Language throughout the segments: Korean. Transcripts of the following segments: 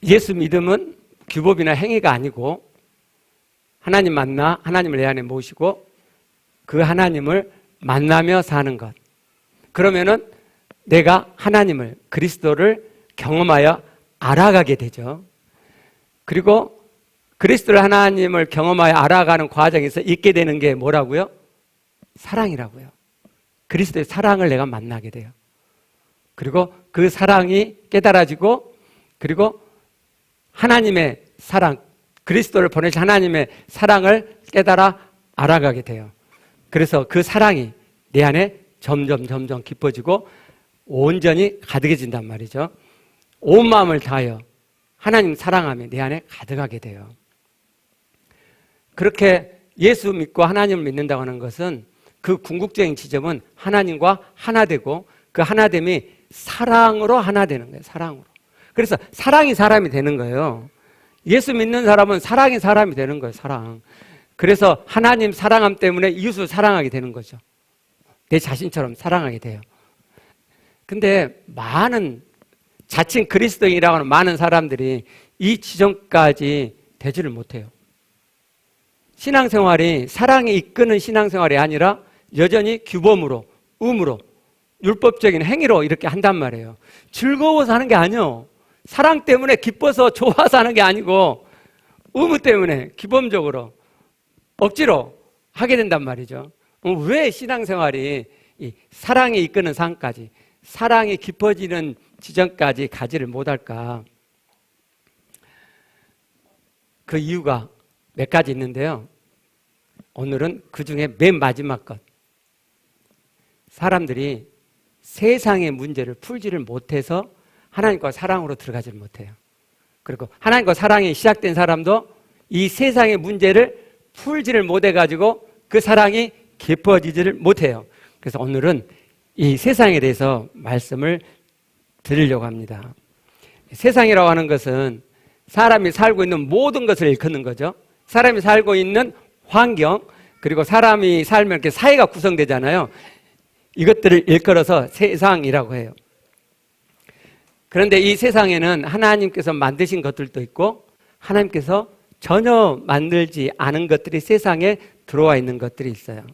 예수 믿음은 규법이나 행위가 아니고 하나님 만나 하나님을 내 안에 모시고 그 하나님을 만나며 사는 것. 그러면은 내가 하나님을, 그리스도를 경험하여 알아가게 되죠. 그리고 그리스도를, 하나님을 경험하여 알아가는 과정에서 있게 되는 게 뭐라고요? 사랑이라고요. 그리스도의 사랑을 내가 만나게 돼요. 그리고 그 사랑이 깨달아지고, 그리고 하나님의 사랑, 그리스도를 보내신 하나님의 사랑을 깨달아 알아가게 돼요. 그래서 그 사랑이 내 안에 점점 깊어지고 온전히 가득해진단 말이죠. 온 마음을 다하여 하나님 사랑하며 내 안에 가득하게 돼요. 그렇게 예수 믿고 하나님을 믿는다고 하는 것은 그 궁극적인 지점은 하나님과 하나 되고 그 하나됨이 사랑으로 하나 되는 거예요. 사랑으로. 그래서 사랑이 사람이 되는 거예요. 예수 믿는 사람은 사랑이 사람이 되는 거예요. 사랑. 그래서 하나님 사랑함 때문에 이웃을 사랑하게 되는 거죠. 내 자신처럼 사랑하게 돼요. 근데 많은 자칭 그리스도인이라고 하는 많은 사람들이 이 지점까지 되지를 못해요. 신앙생활이 사랑이 이끄는 신앙생활이 아니라 여전히 규범으로, 의무로, 율법적인 행위로 이렇게 한단 말이에요. 즐거워서 하는 게 아니에요. 사랑 때문에 기뻐서 좋아서 하는 게 아니고 의무 때문에 기본적으로 억지로 하게 된단 말이죠. 왜 신앙생활이 이 사랑이 이끄는 삶까지, 사랑이 깊어지는 지점까지 가지를 못할까? 그 이유가 몇 가지 있는데요. 오늘은 그 중에 맨 마지막 것. 사람들이 세상의 문제를 풀지를 못해서 하나님과 사랑으로 들어가지를 못해요. 그리고 하나님과 사랑이 시작된 사람도 이 세상의 문제를 풀지를 못해가지고 그 사랑이 깊어지지를 못해요. 그래서 오늘은 이 세상에 대해서 말씀을 드리려고 합니다. 세상이라고 하는 것은 사람이 살고 있는 모든 것을 일컫는 거죠. 사람이 살고 있는 환경, 그리고 사람이 살면 이렇게 사회가 구성되잖아요. 이것들을 일컬어서 세상이라고 해요. 그런데 이 세상에는 하나님께서 만드신 것들도 있고 하나님께서 전혀 만들지 않은 것들이 세상에 들어와 있는 것들이 있어요.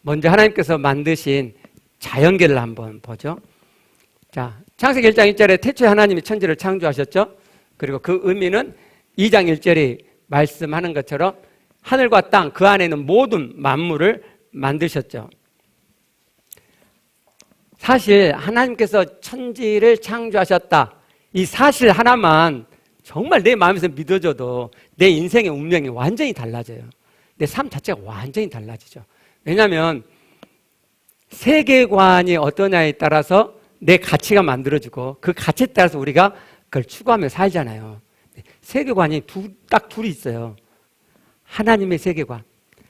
먼저 하나님께서 만드신 자연계를 한번 보죠. 자, 창세기 1장 1절에 태초에 하나님이 천지를 창조하셨죠. 그리고 그 의미는 2장 1절이 말씀하는 것처럼 하늘과 땅, 그 안에 있는 모든 만물을 만드셨죠. 사실 하나님께서 천지를 창조하셨다, 이 사실 하나만 정말 내 마음에서 믿어줘도 내 인생의 운명이 완전히 달라져요. 내 삶 자체가 완전히 달라지죠. 왜냐하면 세계관이 어떠냐에 따라서 내 가치가 만들어지고 그 가치에 따라서 우리가 그걸 추구하며 살잖아요. 세계관이 딱 둘이 있어요. 하나님의 세계관,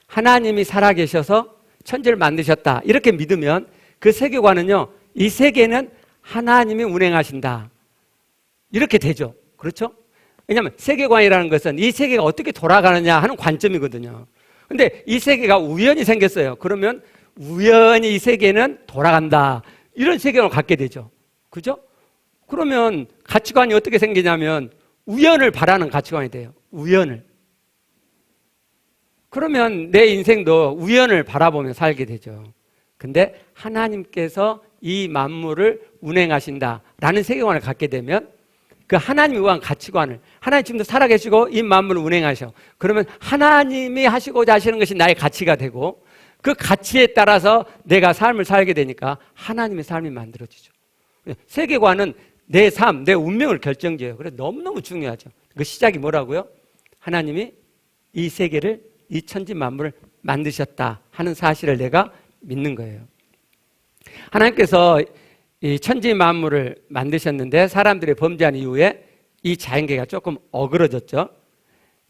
하나님이 살아계셔서 천지를 만드셨다, 이렇게 믿으면 그 세계관은요, 이 세계는 하나님이 운행하신다, 이렇게 되죠. 그렇죠? 왜냐하면 세계관이라는 것은 이 세계가 어떻게 돌아가느냐 하는 관점이거든요. 근데 이 세계가 우연히 생겼어요. 그러면 우연히 이 세계는 돌아간다, 이런 세계관을 갖게 되죠. 그죠? 그러면 가치관이 어떻게 생기냐면 우연을 바라는 가치관이 돼요. 우연을. 그러면 내 인생도 우연을 바라보며 살게 되죠. 근데 하나님께서 이 만물을 운행하신다라는 세계관을 갖게 되면 그 하나님에 의한 가치관을, 하나님 지금도 살아계시고 이 만물을 운행하셔. 그러면 하나님이 하시고자 하시는 것이 나의 가치가 되고 그 가치에 따라서 내가 삶을 살게 되니까 하나님의 삶이 만들어지죠. 세계관은 내 삶, 내 운명을 결정지어요. 그래서 너무너무 중요하죠. 그 시작이 뭐라고요? 하나님이 이 세계를, 이 천지 만물을 만드셨다 하는 사실을 내가 믿는 거예요. 하나님께서 이 천지 만물을 만드셨는데 사람들이 범죄한 이후에 이 자연계가 조금 어그러졌죠.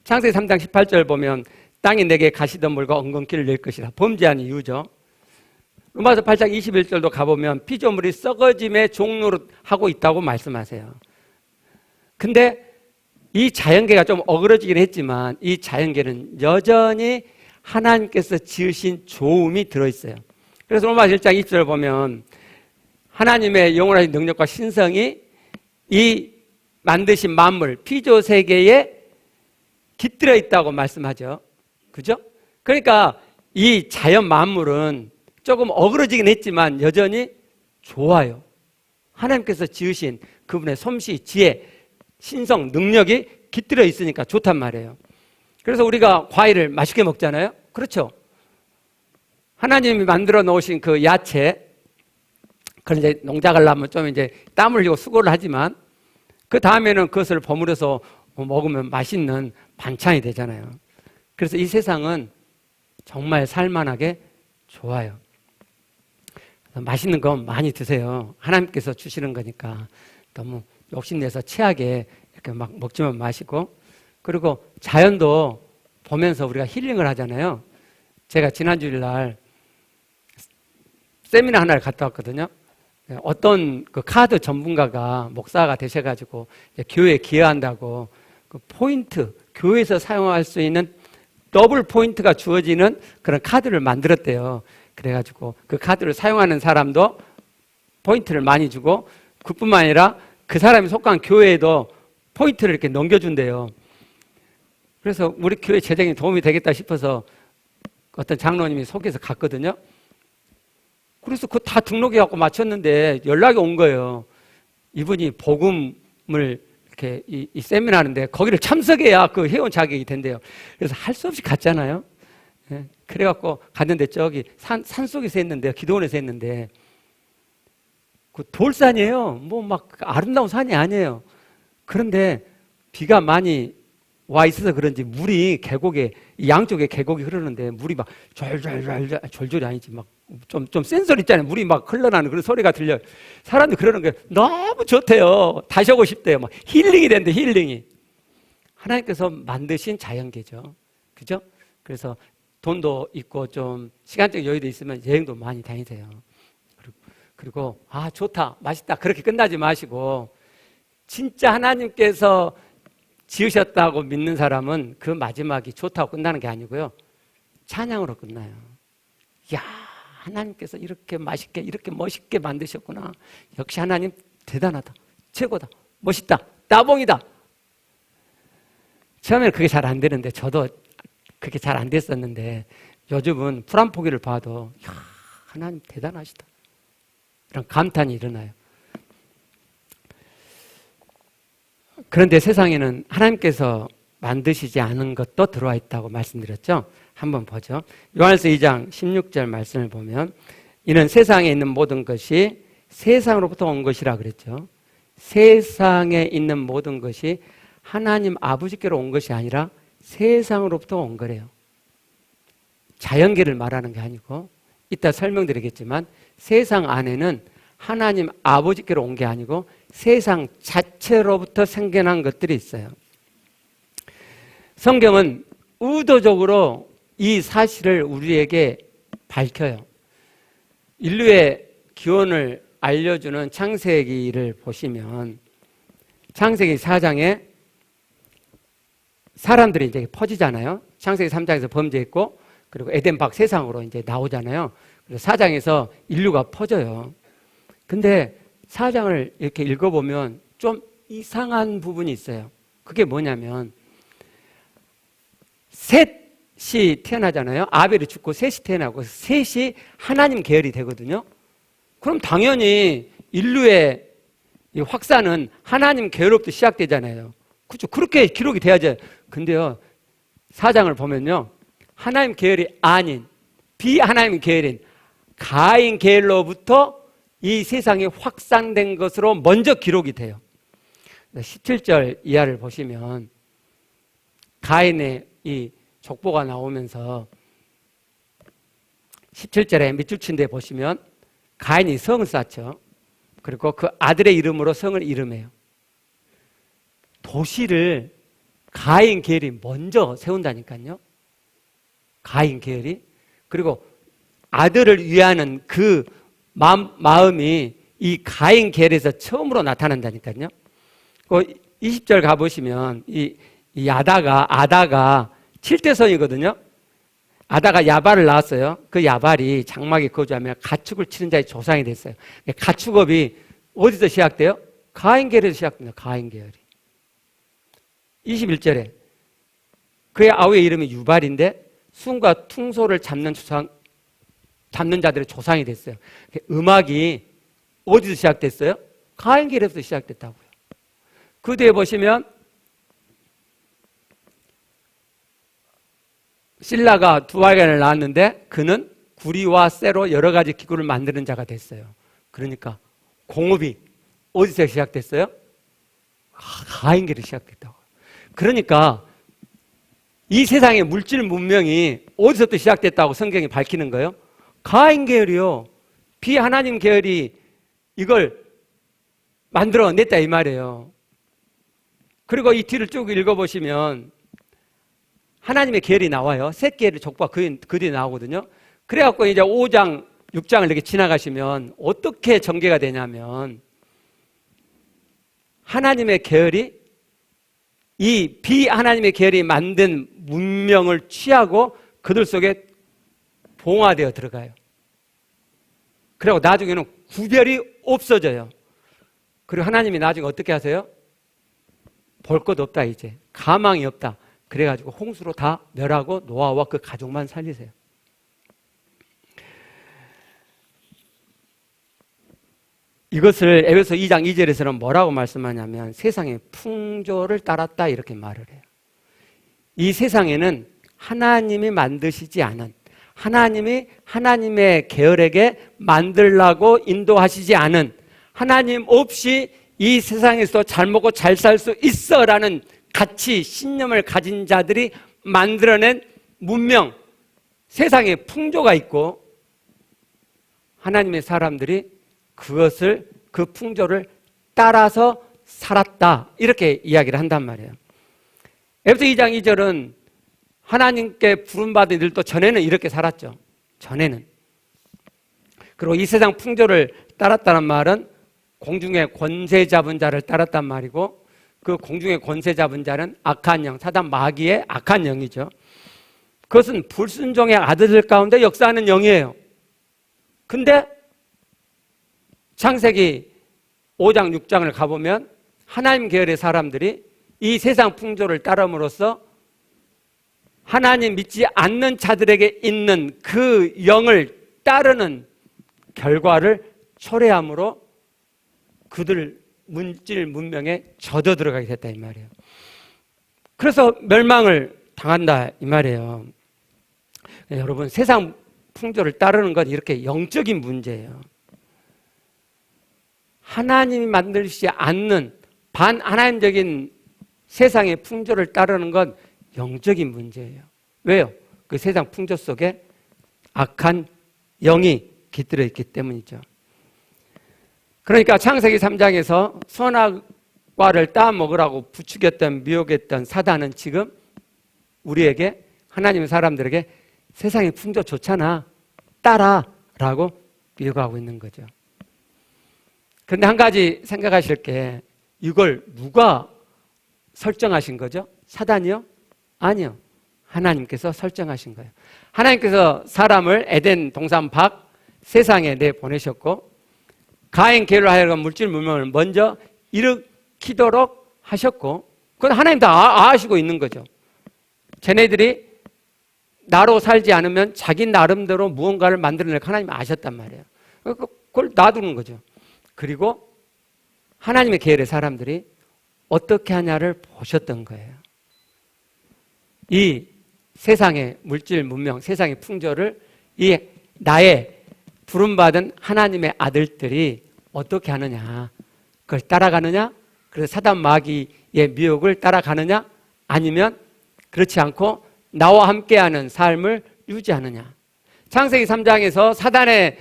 창세기 3장 18절 보면 땅이 내게 가시덤불과 엉겅퀴를 낼 것이라, 범죄한 이유죠. 로마서 8장 21절도 가보면 피조물이 썩어짐의 종로로 하고 있다고 말씀하세요. 근데 이 자연계가 좀 어그러지긴 했지만 이 자연계는 여전히 하나님께서 지으신 좋음이 들어있어요. 그래서 로마서 1장 20절을 보면 하나님의 영원하신 능력과 신성이 이 만드신 만물, 피조세계에 깃들어 있다고 말씀하죠. 그죠? 그러니까 이 자연 만물은 조금 어그러지긴 했지만 여전히 좋아요. 하나님께서 지으신 그분의 솜씨, 지혜, 신성, 능력이 깃들어 있으니까 좋단 말이에요. 그래서 우리가 과일을 맛있게 먹잖아요. 그렇죠? 하나님이 만들어 놓으신 그 야채, 그런 이제 농작을 하면 좀 이제 땀 흘리고 수고를 하지만 그 다음에는 그것을 버무려서 먹으면 맛있는 반찬이 되잖아요. 그래서 이 세상은 정말 살만하게 좋아요. 맛있는 거 많이 드세요. 하나님께서 주시는 거니까 너무 욕심내서 체하게 이렇게 막 먹지만 마시고, 그리고 자연도 보면서 우리가 힐링을 하잖아요. 제가 지난 주일날 세미나 하나를 갔다 왔거든요. 어떤 그 카드 전문가가 목사가 되셔가지고 교회에 기여한다고 그 포인트, 교회에서 사용할 수 있는 더블 포인트가 주어지는 그런 카드를 만들었대요. 그래가지고 그 카드를 사용하는 사람도 포인트를 많이 주고, 그뿐만 아니라 그 사람이 속한 교회에도 포인트를 이렇게 넘겨준대요. 그래서 우리 교회 재정에 도움이 되겠다 싶어서 어떤 장로님이 소개해서 갔거든요. 그래서 그거 다 등록해갖고 마쳤는데 연락이 온 거예요. 이분이 복음을 이렇게 이 세미나 하는데 거기를 참석해야 그 회원 자격이 된대요. 그래서 할 수 없이 갔잖아요. 예, 그래갖고 갔는데 저기 산속에서 했는데, 기도원에서 했는데 그 돌산이에요. 뭐 막 아름다운 산이 아니에요. 그런데 비가 많이 와 있어서 그런지 물이 계곡에, 양쪽에 계곡이 흐르는데 물이 막 졸졸이 아니지, 막 좀 센서 있잖아요. 물이 막 흘러나는 그런 소리가 들려요. 사람들이 그러는 게 너무 좋대요. 다시 오고 싶대요. 막 힐링이 된대, 힐링이. 하나님께서 만드신 자연계죠. 그죠? 그래서 돈도 있고 좀 시간적 여유도 있으면 여행도 많이 다니세요. 그리고 아, 좋다, 맛있다, 그렇게 끝나지 마시고, 진짜 하나님께서 지으셨다고 믿는 사람은 그 마지막이 좋다고 끝나는 게 아니고요, 찬양으로 끝나요. 야, 하나님께서 이렇게 맛있게, 이렇게 멋있게 만드셨구나. 역시 하나님 대단하다, 최고다, 멋있다, 따봉이다. 처음에는 그게 잘 안 되는데, 저도 그게 잘 안 됐었는데, 요즘은 풀 한 포기를 봐도 야, 하나님 대단하시다, 이런 감탄이 일어나요. 그런데 세상에는 하나님께서 만드시지 않은 것도 들어와 있다고 말씀드렸죠. 한번 보죠. 요한일서 2장 16절 말씀을 보면, 이는 세상에 있는 모든 것이 세상으로부터 온 것이라 그랬죠. 세상에 있는 모든 것이 하나님 아버지께로 온 것이 아니라 세상으로부터 온 거래요. 자연계를 말하는 게 아니고, 이따 설명드리겠지만 세상 안에는 하나님 아버지께로 온 게 아니고 세상 자체로부터 생겨난 것들이 있어요. 성경은 의도적으로 이 사실을 우리에게 밝혀요. 인류의 기원을 알려주는 창세기를 보시면, 창세기 4장에 사람들이 이제 퍼지잖아요. 창세기 3장에서 범죄했고, 그리고 에덴 밖 세상으로 이제 나오잖아요. 그래서 4장에서 인류가 퍼져요. 근데 4장을 이렇게 읽어보면 좀 이상한 부분이 있어요. 그게 뭐냐면, 셋이 태어나잖아요. 아벨이 죽고 셋이 태어나고, 셋이 하나님 계열이 되거든요. 그럼 당연히 인류의 이 확산은 하나님 계열로부터 시작되잖아요. 그렇죠? 그렇게 기록이 돼야죠. 근데요, 4장을 보면요, 하나님 계열이 아닌 비하나님 계열인 가인 계열로부터 이 세상이 확산된 것으로 먼저 기록이 돼요. 17절 이하를 보시면 가인의 이 족보가 나오면서 17절에 밑줄 친 데 보시면 가인이 성을 쌓죠. 그리고 그 아들의 이름으로 성을 이름해요. 도시를 가인 계열이 먼저 세운다니까요. 가인 계열이. 그리고 아들을 위하는 그 마음이 이 가인 계열에서 처음으로 나타난다니까요. 그 20절 가보시면 이 아다가 7대손이거든요. 아다가 야발을 낳았어요. 그 야발이 장막에 거주하며 가축을 치는 자의 조상이 됐어요. 가축업이 어디서 시작돼요? 가인 계열에서 시작됩니다. 가인 계열이. 21절에 그의 아우의 이름이 유발인데 순과 퉁소를 잡는 자들의 조상이 됐어요. 음악이 어디서 시작됐어요? 가인계에서 시작됐다고요. 그 뒤에 보시면 실라가 두 아이를 낳았는데 그는 구리와 쇠로 여러 가지 기구를 만드는 자가 됐어요. 그러니까 공업이 어디서 시작됐어요? 가인계로 시작됐다고. 그러니까 이 세상의 물질 문명이 어디서부터 시작됐다고 성경이 밝히는 거예요? 가인 계열이요. 비하나님 계열이 이걸 만들어냈다 이 말이에요. 그리고 이 뒤를 쭉 읽어보시면 하나님의 계열이 나와요. 셋 계열의 족보가 그 뒤에 나오거든요. 그래갖고 이제 5장, 6장을 이렇게 지나가시면 어떻게 전개가 되냐면 하나님의 계열이 이 비하나님의 계열이 만든 문명을 취하고 그들 속에 봉화되어 들어가요. 그리고 나중에는 구별이 없어져요. 그리고 하나님이 나중에 어떻게 하세요? 볼 것 없다 이제. 가망이 없다. 그래가지고 홍수로 다 멸하고 노아와 그 가족만 살리세요. 이것을 에베소 2장 2절에서는 뭐라고 말씀하냐면 세상의 풍조를 따랐다 이렇게 말을 해요. 이 세상에는 하나님이 만드시지 않은 하나님이 하나님의 계열에게 만들라고 인도하시지 않은 하나님 없이 이 세상에서 잘 먹고 잘 살 수 있어라는 가치, 신념을 가진 자들이 만들어낸 문명, 세상에 풍조가 있고 하나님의 사람들이 그것을 그 풍조를 따라서 살았다 이렇게 이야기를 한단 말이에요. 에베소 2장 2절은 하나님께 부름받은 일도 전에는 이렇게 살았죠. 전에는. 그리고 이 세상 풍조를 따랐다는 말은 공중의 권세 잡은 자를 따랐단 말이고 그 공중의 권세 잡은 자는 악한 영, 사단 마귀의 악한 영이죠. 그것은 불순종의 아들들 가운데 역사하는 영이에요. 근데 창세기 5장, 6장을 가보면 하나님 계열의 사람들이 이 세상 풍조를 따름으로써 하나님 믿지 않는 자들에게 있는 그 영을 따르는 결과를 초래함으로 그들 물질 문명에 젖어 들어가게 됐다 이 말이에요. 그래서 멸망을 당한다 이 말이에요. 여러분 세상 풍조를 따르는 건 이렇게 영적인 문제예요. 하나님이 만들지 않는 반하나님적인 세상의 풍조를 따르는 건 영적인 문제예요. 왜요? 그 세상 풍조 속에 악한 영이 깃들어 있기 때문이죠. 그러니까 창세기 3장에서 선악과를 따먹으라고 부추겼던 미혹했던 사단은 지금 우리에게 하나님의 사람들에게 세상의 풍조 좋잖아 따라라고 미혹하고 있는 거죠. 그런데 한 가지 생각하실 게 이걸 누가 설정하신 거죠? 사단이요? 아니요. 하나님께서 설정하신 거예요. 하나님께서 사람을 에덴 동산 밖 세상에 내보내셨고 가인 계열로 하여금 물질 문명을 먼저 일으키도록 하셨고 그건 하나님 다 아시고 있는 거죠. 쟤네들이 나로 살지 않으면 자기 나름대로 무언가를 만들어낼 하나님이 아셨단 말이에요. 그걸 놔두는 거죠. 그리고 하나님의 계열의 사람들이 어떻게 하냐를 보셨던 거예요. 이 세상의 물질 문명, 세상의 풍조를 이 나의 부름받은 하나님의 아들들이 어떻게 하느냐, 그걸 따라가느냐, 그래서 사단 마귀의 미혹을 따라가느냐, 아니면 그렇지 않고 나와 함께하는 삶을 유지하느냐. 창세기 3장에서 사단의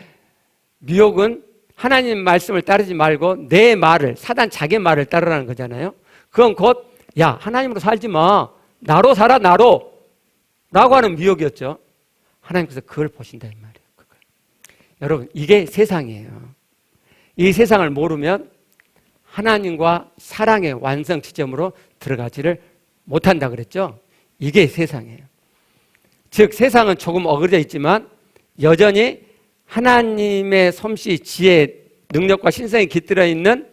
미혹은 하나님 말씀을 따르지 말고 내 말을, 사단 자기 말을 따르라는 거잖아요. 그건 곧 야 하나님으로 살지 마, 나로 살아 나로 라고 하는 미혹이었죠. 하나님께서 그걸 보신다 이 말이에요. 그걸. 여러분 이게 세상이에요. 이 세상을 모르면 하나님과 사랑의 완성 지점으로 들어가지를 못한다 그랬죠. 이게 세상이에요. 즉 세상은 조금 어그러져 있지만 여전히 하나님의 솜씨, 지혜, 능력과 신성이 깃들어 있는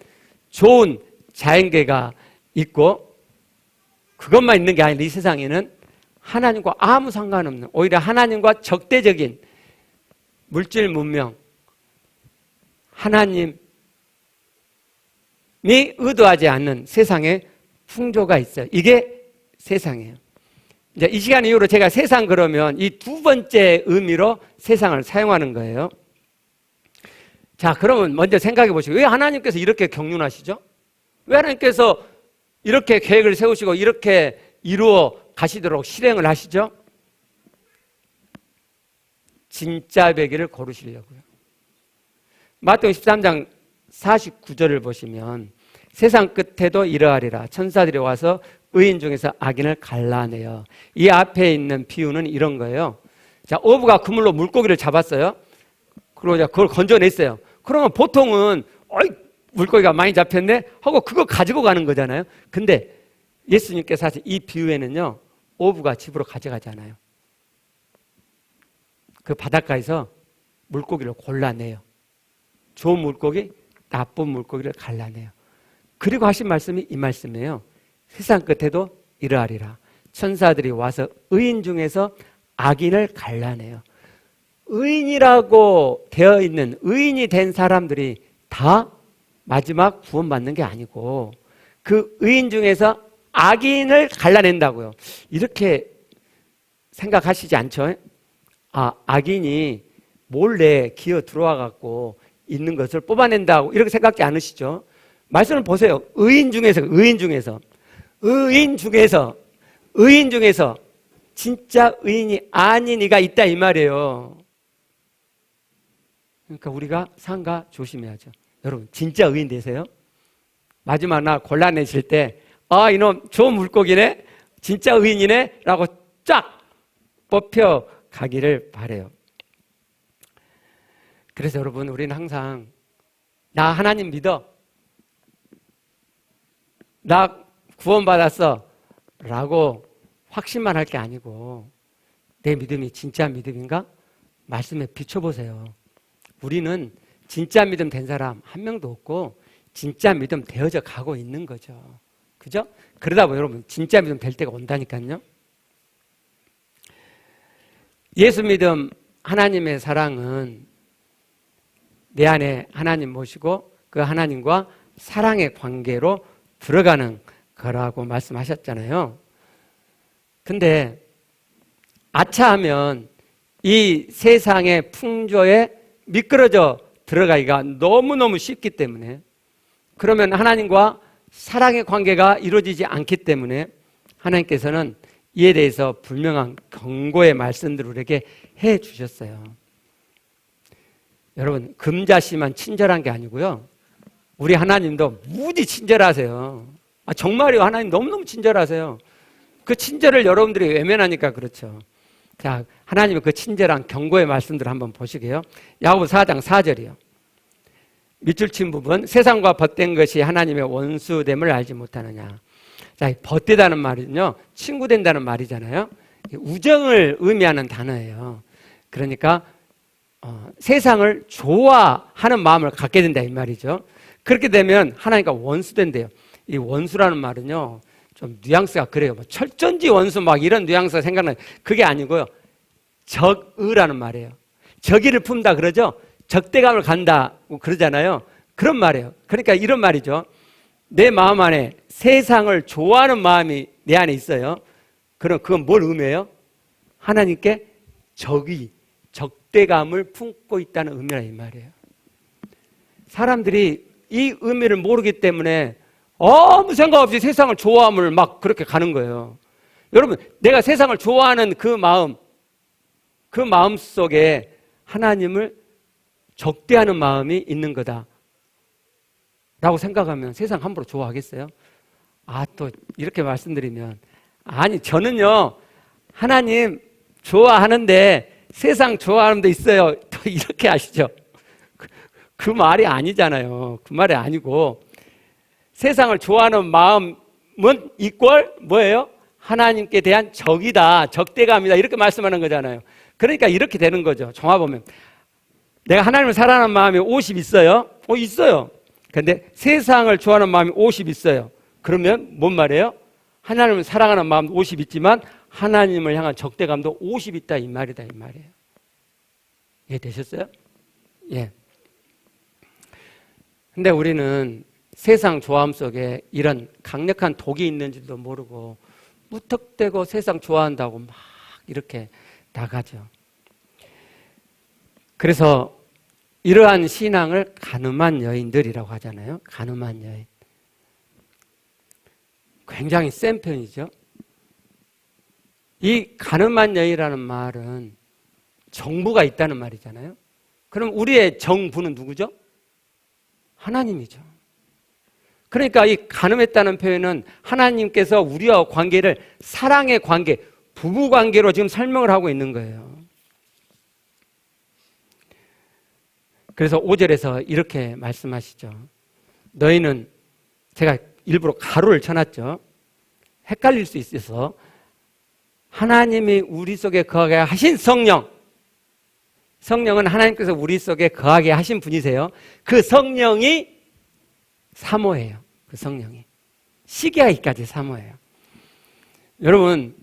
좋은 자연계가 있고 그것만 있는 게 아니라 이 세상에는 하나님과 아무 상관없는, 오히려 하나님과 적대적인 물질 문명, 하나님이 의도하지 않는 세상에 풍조가 있어요. 이게 세상이에요. 이제 이 시간 이후로 제가 세상 그러면 이 두 번째 의미로 세상을 사용하는 거예요. 자, 그러면 먼저 생각해 보시고, 왜 하나님께서 이렇게 경륜하시죠? 왜 하나님께서 이렇게 계획을 세우시고 이렇게 이루어 가시도록 실행을 하시죠? 진짜 배기를 고르시려고요. 마태복음 13장 49절을 보시면 세상 끝에도 이러하리라. 천사들이 와서 의인 중에서 악인을 갈라내요. 이 앞에 있는 비유는 이런 거예요. 자, 어부가 그물로 물고기를 잡았어요. 그리고 그걸 건져냈어요. 그러면 보통은 어이, 물고기가 많이 잡혔네 하고 그거 가지고 가는 거잖아요. 근데 예수님께서 사실 이 비유에는요, 어부가 집으로 가져가잖아요. 그 바닷가에서 물고기를 골라내요. 좋은 물고기, 나쁜 물고기를 갈라내요. 그리고 하신 말씀이 이 말씀이에요. 세상 끝에도 이러하리라. 천사들이 와서 의인 중에서 악인을 갈라내요. 의인이라고 되어 있는, 의인이 된 사람들이 다 마지막 구원받는 게 아니고 그 의인 중에서 악인을 갈라낸다고요. 이렇게 생각하시지 않죠? 아, 악인이 몰래 기어 들어와 갖고 있는 것을 뽑아낸다고 이렇게 생각지 않으시죠? 말씀을 보세요. 의인 중에서 진짜 의인이 아닌 이가 있다 이 말이에요. 그러니까 우리가 삼가 조심해야죠. 여러분, 진짜 의인 되세요? 마지막 날 골라내실 때, 아, 이놈 좋은 물고기네, 진짜 의인이네 라고 쫙 뽑혀 가기를 바라요. 그래서 여러분, 우리는 항상 나 하나님 믿어, 나 구원받았어 라고 확신만 할 게 아니고 내 믿음이 진짜 믿음인가? 말씀에 비춰보세요. 우리는 진짜 믿음 된 사람 한 명도 없고 진짜 믿음 되어져 가고 있는 거죠. 그죠? 그러다 보면 여러분 진짜 믿음 될 때가 온다니까요. 예수 믿음, 하나님의 사랑은 내 안에 하나님 모시고 그 하나님과 사랑의 관계로 들어가는 거라고 말씀하셨잖아요. 근데 아차하면 이 세상의 풍조에 미끄러져 들어가기가 너무너무 쉽기 때문에, 그러면 하나님과 사랑의 관계가 이루어지지 않기 때문에 하나님께서는 이에 대해서 분명한 경고의 말씀들을 우리에게 해 주셨어요. 여러분, 금자씨만 친절한 게 아니고요, 우리 하나님도 무지 친절하세요. 아, 정말요. 하나님 너무너무 친절하세요. 그 친절을 여러분들이 외면하니까 그렇죠. 자, 하나님의 그 친절한 경고의 말씀들을 한번 보시게요. 야고보서 4장 4절이요. 밑줄 친 부분, 세상과 벗된 것이 하나님의 원수됨을 알지 못하느냐. 자, 벗되다는 말은요, 친구 된다는 말이잖아요. 우정을 의미하는 단어예요. 그러니까 세상을 좋아하는 마음을 갖게 된다 이 말이죠. 그렇게 되면 하나님과 원수 된대요. 이 원수라는 말은요, 좀 뉘앙스가 그래요. 뭐 철전지 원수 막 이런 뉘앙스가 생각나요. 그게 아니고요, 적의라는 말이에요. 적의를 품다 그러죠. 적대감을 간다고 그러잖아요. 그런 말이에요. 그러니까 이런 말이죠. 내 마음 안에 세상을 좋아하는 마음이 내 안에 있어요. 그럼 그건 뭘 의미해요? 하나님께 적의, 적대감을 품고 있다는 의미라 이 말이에요. 사람들이 이 의미를 모르기 때문에 아무 생각 없이 세상을 좋아함을 막 그렇게 가는 거예요. 여러분, 내가 세상을 좋아하는 그 마음 속에 하나님을 적대하는 마음이 있는 거다 라고 생각하면 세상 함부로 좋아하겠어요? 아, 또 이렇게 말씀드리면, 아니 저는요 하나님 좋아하는데 세상 좋아하는 데 있어요, 또 이렇게 하시죠. 그 말이 아니잖아요. 그 말이 아니고, 세상을 좋아하는 마음은 이꼴 뭐예요? 하나님께 대한 적이다, 적대감이다, 이렇게 말씀하는 거잖아요. 그러니까 이렇게 되는 거죠. 종합보면 내가 하나님을 사랑하는 마음이 50 있어요? 있어요. 근데 세상을 좋아하는 마음이 50 있어요. 그러면 뭔 말이에요? 하나님을 사랑하는 마음도 50 있지만 하나님을 향한 적대감도 50 있다 이 말이다 이 말이에요. 이해되셨어요? 예. 근데 우리는 세상 좋아함 속에 이런 강력한 독이 있는지도 모르고 무턱대고 세상 좋아한다고 막 이렇게 나가죠. 그래서 이러한 신앙을 가늠한 여인들이라고 하잖아요. 가늠한 여인. 굉장히 센 편이죠. 이 가늠한 여인이라는 말은 정부가 있다는 말이잖아요. 그럼 우리의 정부는 누구죠? 하나님이죠. 그러니까 이 가늠했다는 표현은 하나님께서 우리와 관계를 사랑의 관계, 부부 관계로 지금 설명을 하고 있는 거예요. 그래서 5절에서 이렇게 말씀하시죠. 너희는, 제가 일부러 가로를 쳐놨죠. 헷갈릴 수 있어서 하나님이 우리 속에 거하게 하신 성령, 성령은 하나님께서 우리 속에 거하게 하신 분이세요. 그 성령이 사모해요. 그 성령이 시기하기까지 사모해요. 여러분,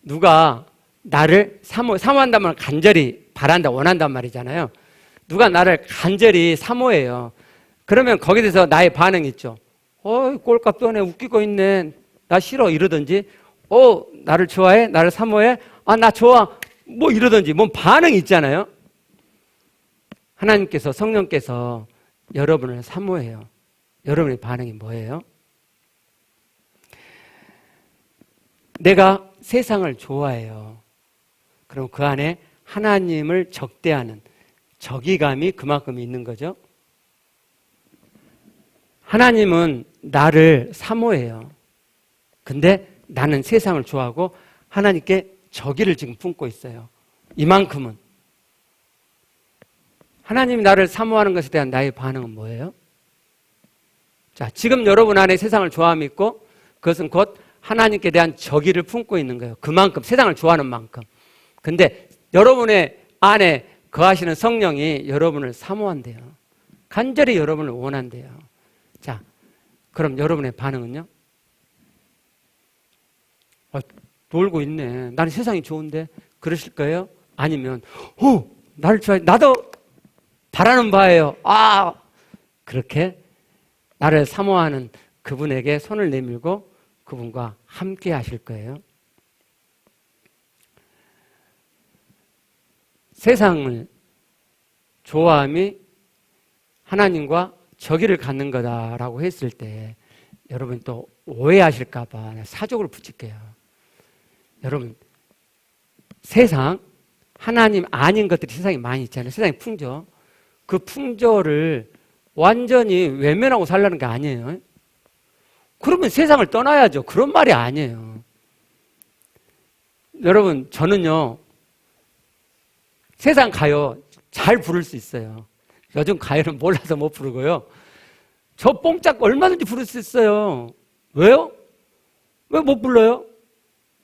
누가 나를 사모한다면 간절히 바란다, 원한단 말이잖아요. 누가 나를 간절히 사모해요. 그러면 거기에 대해서 나의 반응이 있죠. 꼴값도 안 해, 웃기고 있네, 나 싫어 이러든지, 나를 좋아해, 나를 사모해, 나 좋아, 뭐 이러든지 뭔 반응이 있잖아요. 하나님께서, 성령께서 여러분을 사모해요. 여러분의 반응이 뭐예요? 내가 세상을 좋아해요. 그럼 그 안에 하나님을 적대하는 적이감이 그만큼 있는 거죠. 하나님은 나를 사모해요. 근데 나는 세상을 좋아하고 하나님께 적의를 지금 품고 있어요. 이만큼은. 하나님이 나를 사모하는 것에 대한 나의 반응은 뭐예요? 자, 지금 여러분 안에 세상을 좋아함이 있고 그것은 곧 하나님께 대한 적의를 품고 있는 거예요. 그만큼, 세상을 좋아하는 만큼. 근데 여러분의 안에 거하시는 성령이 여러분을 사모한대요. 간절히 여러분을 원한대요. 자, 그럼 여러분의 반응은요? 놀고 있네, 나는 세상이 좋은데, 그러실 거예요? 아니면 나를 좋아해, 나도 바라는 바예요. 그렇게 나를 사모하는 그분에게 손을 내밀고 그분과 함께 하실 거예요. 세상을 좋아함이 하나님과 적의를 갖는 거다라고 했을 때 여러분 또 오해하실까 봐 사족을 붙일게요. 여러분, 세상, 하나님 아닌 것들이 세상에 많이 있잖아요. 세상에 풍조. 그 풍조를 완전히 외면하고 살라는 게 아니에요. 그러면 세상을 떠나야죠. 그런 말이 아니에요. 여러분, 저는요, 세상 가요 잘 부를 수 있어요. 요즘 가요는 몰라서 못 부르고요. 저 뽕짝 얼마든지 부를 수 있어요. 왜요? 왜 못 불러요?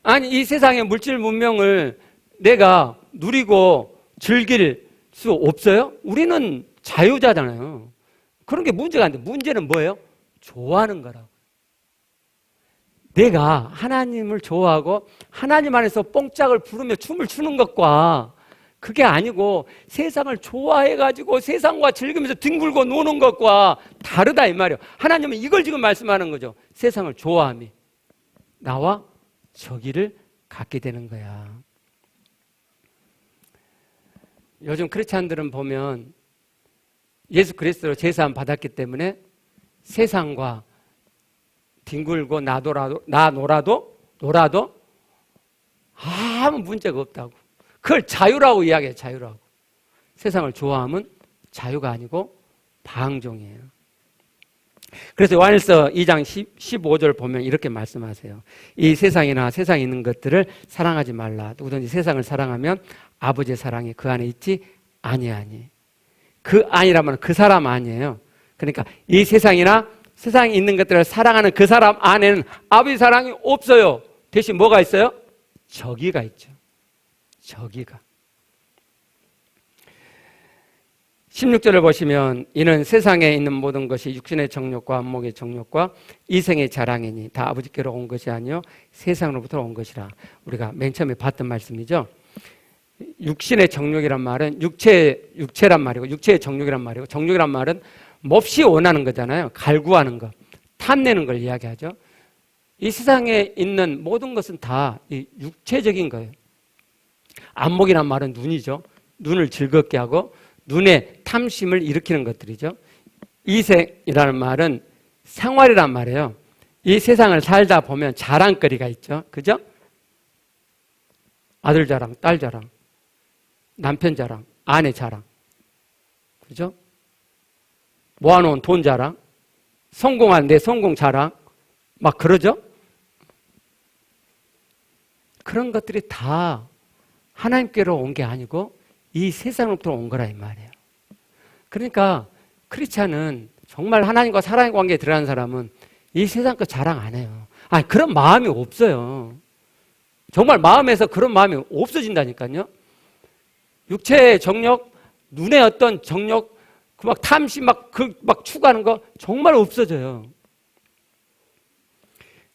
아니, 이 세상의 물질 문명을 내가 누리고 즐길 수 없어요? 우리는 자유자잖아요. 그런 게 문제가 아닌데, 문제는 뭐예요? 좋아하는 거라고. 내가 하나님을 좋아하고 하나님 안에서 뽕짝을 부르며 춤을 추는 것과 그게 아니고 세상을 좋아해가지고 세상과 즐기면서 뒹굴고 노는 것과 다르다 이 말이에요. 하나님은 이걸 지금 말씀하는 거죠. 세상을 좋아함이 나와 적의를 갖게 되는 거야. 요즘 크리스찬들은 보면 예수 그리스도로 제사함 받았기 때문에 세상과 뒹굴고 놀아도 아무 문제가 없다고. 그걸 자유라고 이야기해요. 자유라고. 세상을 좋아하면 자유가 아니고 방종이에요. 그래서 요한일서 2장 15절 보면 이렇게 말씀하세요. 이 세상이나 세상에 있는 것들을 사랑하지 말라. 누구든지 세상을 사랑하면 아버지의 사랑이 그 안에 있지 아니하니. 그 아니라면 그 사람 아니에요. 그러니까 이 세상이나 세상에 있는 것들을 사랑하는 그 사람 안에는 아버지 사랑이 없어요. 대신 뭐가 있어요? 적의가 있죠. 적의가. 16절을 보시면 이는 세상에 있는 모든 것이 육신의 정욕과 안목의 정욕과 이생의 자랑이니 다 아버지께로 온 것이 아니요 세상으로부터 온 것이라. 우리가 맨 처음에 봤던 말씀이죠. 육신의 정욕이란 말은 육체란 말이고, 육체의 정욕이란 말이고, 정욕이란 말은 몹시 원하는 거잖아요. 갈구하는 것, 탐내는 걸 이야기하죠. 이 세상에 있는 모든 것은 다 이 육체적인 거예요. 안목이란 말은 눈이죠. 눈을 즐겁게 하고 눈의 탐심을 일으키는 것들이죠. 이생이라는 말은 생활이란 말이에요. 이 세상을 살다 보면 자랑거리가 있죠. 그죠? 아들 자랑, 딸 자랑, 남편 자랑, 아내 자랑. 그죠? 모아놓은 돈 자랑, 성공한 내 성공 자랑, 막 그러죠? 그런 것들이 다 하나님께로 온 게 아니고 이 세상으로부터 온 거라 이 말이에요. 그러니까 크리스찬은 정말 하나님과 사랑의 관계에 들어가는 사람은 이 세상 거 자랑 안 해요. 아니, 그런 마음이 없어요. 정말 마음에서 그런 마음이 없어진다니까요. 육체의 정욕, 눈의 어떤 정욕, 그 막 탐심, 막 추구하는 거 정말 없어져요.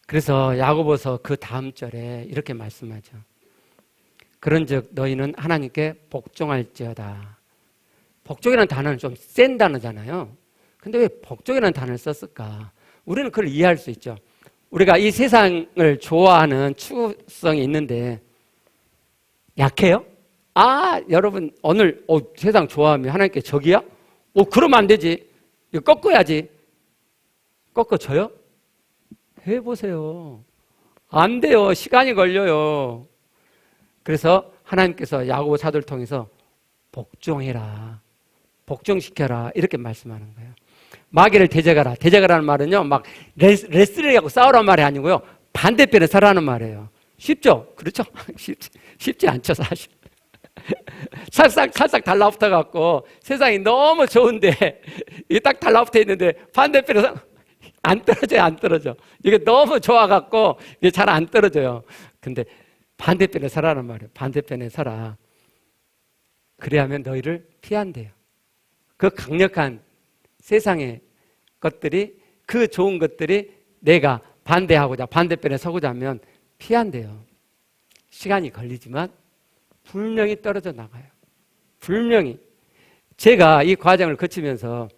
그래서 야고보서 그 다음 절에 이렇게 말씀하죠. 그런즉 너희는 하나님께 복종할지어다. 복종이라는 단어는 좀 센 단어잖아요. 근데 왜 복종이라는 단어를 썼을까? 우리는 그걸 이해할 수 있죠. 우리가 이 세상을 좋아하는 추구성이 있는데 약해요? 아, 여러분 오늘 세상 좋아하면 하나님께 적이야? 그러면 안 되지. 이거 꺾어야지. 꺾어져요? 해보세요. 안 돼요. 시간이 걸려요. 그래서 하나님께서 야고보 사도를 통해서 복종해라, 복종시켜라 이렇게 말씀하는 거예요. 마귀를 대적하라. 대적하라는 말은요, 막 레슬링하고 싸우라는 말이 아니고요, 반대편에 서라는 말이에요. 쉽죠? 그렇죠? 쉽지 않죠, 사실. 살짝 달라붙어 갖고 세상이 너무 좋은데 이게 딱 달라붙어 있는데 반대편에서 안 떨어져. 이게 너무 좋아 갖고 이게 잘 안 떨어져요. 근데 반대편에 서라는 말이에요. 반대편에 서라. 그래야만 너희를 피한대요. 그 강력한 세상의 것들이, 그 좋은 것들이 내가 반대하고자, 반대편에 서고자 하면 피한대요. 시간이 걸리지만 분명히 떨어져 나가요. 분명히. 제가 이 과정을 거치면서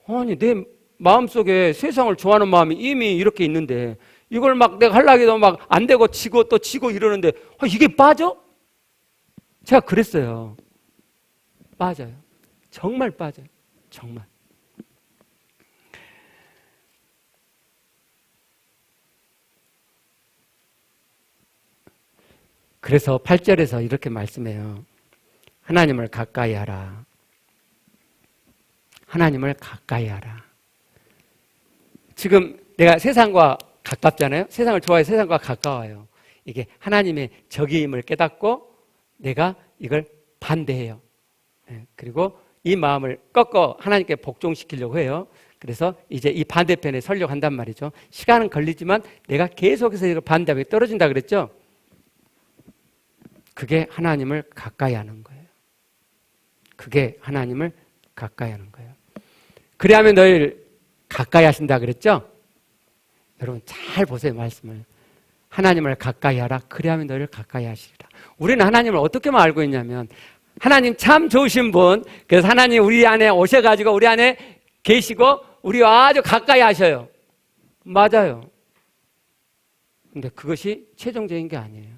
아니, 내 마음속에 세상을 좋아하는 마음이 이미 이렇게 있는데 이걸 막 내가 하려고 해도 막 안 되고 지고 또 지고 이러는데 이게 빠져? 제가 그랬어요. 빠져요. 정말 빠져요. 정말. 그래서 8절에서 이렇게 말씀해요. 하나님을 가까이 하라. 하나님을 가까이 하라. 지금 내가 세상과 가깝잖아요. 세상을 좋아해서 세상과 가까워요. 이게 하나님의 적임을 깨닫고 내가 이걸 반대해요. 그리고 이 마음을 꺾어 하나님께 복종시키려고 해요. 그래서 이제 이 반대편에 서려고 한단 말이죠. 시간은 걸리지만 내가 계속해서 이걸 반대하면 떨어진다 그랬죠. 그게 하나님을 가까이 하는 거예요. 그게 하나님을 가까이 하는 거예요. 그래야면 너희를 가까이 하신다 그랬죠? 여러분 잘 보세요, 말씀을. 하나님을 가까이 하라. 그래야면 너희를 가까이 하시리라. 우리는 하나님을 어떻게만 알고 있냐면 하나님 참 좋으신 분, 그래서 하나님 우리 안에 오셔가지고 우리 안에 계시고 우리와 아주 가까이 하셔요. 맞아요. 근데 그것이 최종적인 게 아니에요.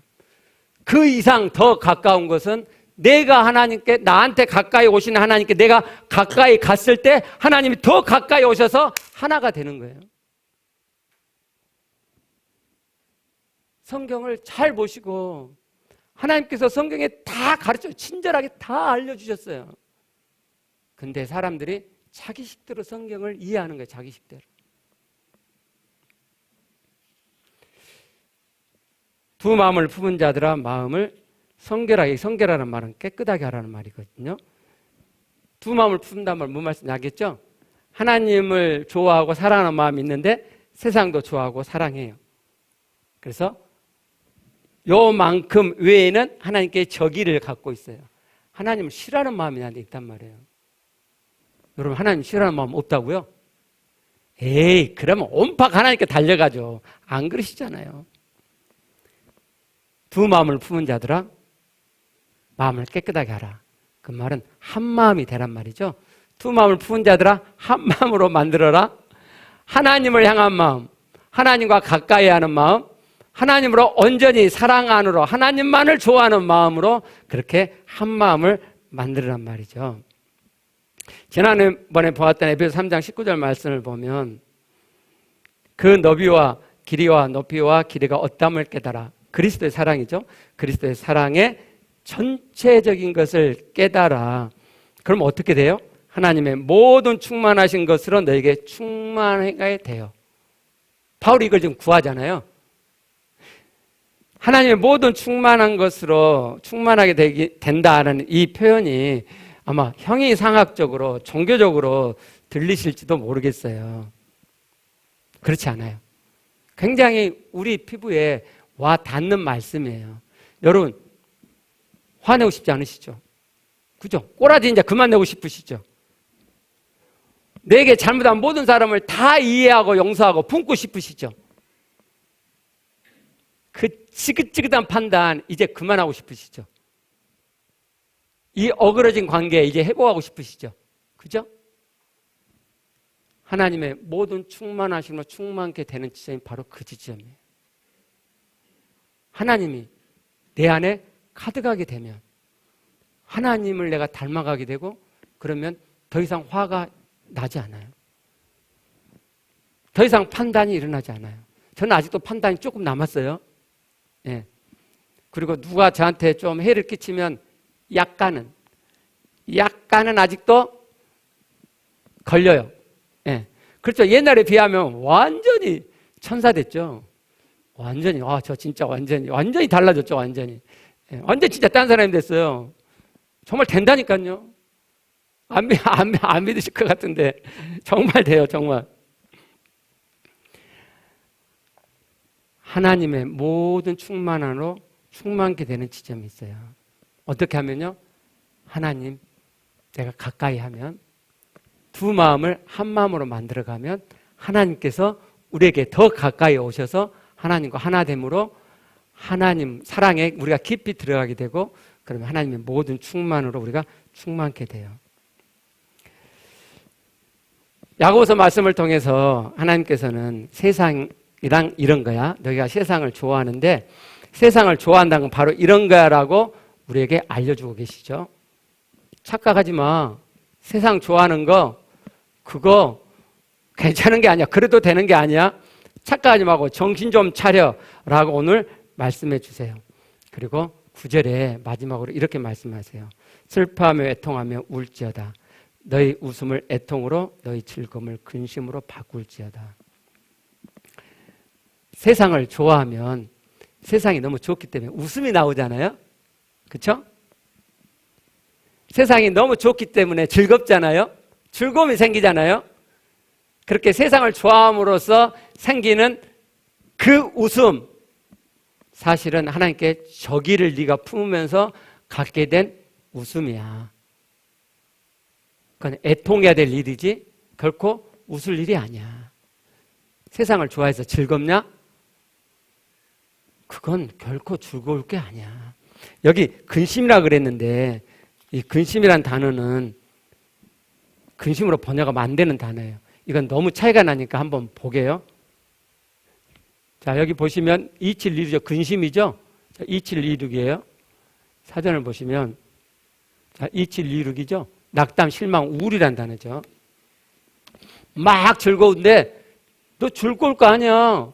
그 이상 더 가까운 것은 내가 하나님께, 나한테 가까이 오시는 하나님께 내가 가까이 갔을 때 하나님이 더 가까이 오셔서 하나가 되는 거예요. 성경을 잘 보시고 하나님께서 성경에 다 가르쳐, 친절하게 다 알려주셨어요. 근데 사람들이 자기식대로 성경을 이해하는 거예요. 자기식대로. 두 마음을 품은 자들아 마음을 성결하게, 성결하는 말은 깨끗하게 하라는 말이거든요. 두 마음을 품는다는 말 무슨 말씀인지 알겠죠? 하나님을 좋아하고 사랑하는 마음이 있는데 세상도 좋아하고 사랑해요. 그래서 요만큼 외에는 하나님께 적의를 갖고 있어요. 하나님을 싫어하는 마음이 나한테 있단 말이에요. 여러분, 하나님 싫어하는 마음 없다고요? 에이, 그러면 온팍 하나님께 달려가죠. 안 그러시잖아요. 두 마음을 품은 자들아, 마음을 깨끗하게 하라. 그 말은 한 마음이 되란 말이죠. 두 마음을 품은 자들아, 한 마음으로 만들어라. 하나님을 향한 마음, 하나님과 가까이 하는 마음, 하나님으로 온전히 사랑 안으로 하나님만을 좋아하는 마음으로 그렇게 한 마음을 만들란 말이죠. 지난번에 보았던 에베소 3장 19절 말씀을 보면 그 너비와 길이와 높이와 길이가 어떠함을 깨달아. 그리스도의 사랑이죠. 그리스도의 사랑의 전체적인 것을 깨달아. 그럼 어떻게 돼요? 하나님의 모든 충만하신 것으로 너에게 충만하게 돼요. 바울이 이걸 지금 구하잖아요. 하나님의 모든 충만한 것으로 충만하게 된다는 이 표현이 아마 형이상학적으로 종교적으로 들리실지도 모르겠어요. 그렇지 않아요. 굉장히 우리 피부에 와 닿는 말씀이에요. 여러분, 화내고 싶지 않으시죠? 그죠? 꼬라지 이제 그만 내고 싶으시죠? 내게 잘못한 모든 사람을 다 이해하고 용서하고 품고 싶으시죠? 그 지긋지긋한 판단 이제 그만하고 싶으시죠? 이 어그러진 관계 이제 회복하고 싶으시죠? 그죠? 하나님의 모든 충만하심으로 충만케 되는 지점이 바로 그 지점이에요. 하나님이 내 안에 가득하게 되면 하나님을 내가 닮아가게 되고 그러면 더 이상 화가 나지 않아요. 더 이상 판단이 일어나지 않아요. 저는 아직도 판단이 조금 남았어요. 예. 그리고 누가 저한테 좀 해를 끼치면 약간은 아직도 걸려요. 예. 그렇죠. 옛날에 비하면 완전히 천사 됐죠. 완전히, 저 진짜 완전히 달라졌죠, 완전히. 예. 완전 진짜 딴 사람이 됐어요. 정말 된다니까요. 안 믿으실 것 같은데. 정말 돼요, 정말. 하나님의 모든 충만함으로 충만케 되는 지점이 있어요. 어떻게 하면요? 하나님, 내가 가까이 하면 두 마음을 한 마음으로 만들어가면 하나님께서 우리에게 더 가까이 오셔서 하나님과 하나됨으로 하나님 사랑에 우리가 깊이 들어가게 되고 그러면 하나님의 모든 충만으로 우리가 충만케 돼요. 야고보서 말씀을 통해서 하나님께서는 세상이랑 이런 거야. 너희가 세상을 좋아하는데 세상을 좋아한다는 건 바로 이런 거야라고 우리에게 알려주고 계시죠. 착각하지 마. 세상 좋아하는 거 그거 괜찮은 게 아니야. 그래도 되는 게 아니야. 착각하지 말고 정신 좀 차려라고 오늘 말씀해 주세요. 그리고 9절에 마지막으로 이렇게 말씀하세요. 슬퍼하며 애통하며 울지어다. 너희 웃음을 애통으로 너희 즐거움을 근심으로 바꿀지어다. 세상을 좋아하면 세상이 너무 좋기 때문에 웃음이 나오잖아요. 그렇죠? 세상이 너무 좋기 때문에 즐겁잖아요. 즐거움이 생기잖아요. 그렇게 세상을 좋아함으로써 생기는 그 웃음, 사실은 하나님께 저기를 네가 품으면서 갖게 된 웃음이야. 그건 애통해야 될 일이지 결코 웃을 일이 아니야. 세상을 좋아해서 즐겁냐? 그건 결코 즐거울 게 아니야. 여기 근심이라 그랬는데 이 근심이란 단어는 근심으로 번역하면 안 되는 단어예요. 이건 너무 차이가 나니까 한번 보게요. 자, 여기 보시면 2726죠. 근심이죠. 2726이에요. 사전을 보시면 자, 2726이죠. 낙담, 실망, 우울이란 단어죠. 막 즐거운데 너 즐거울 거 아니야.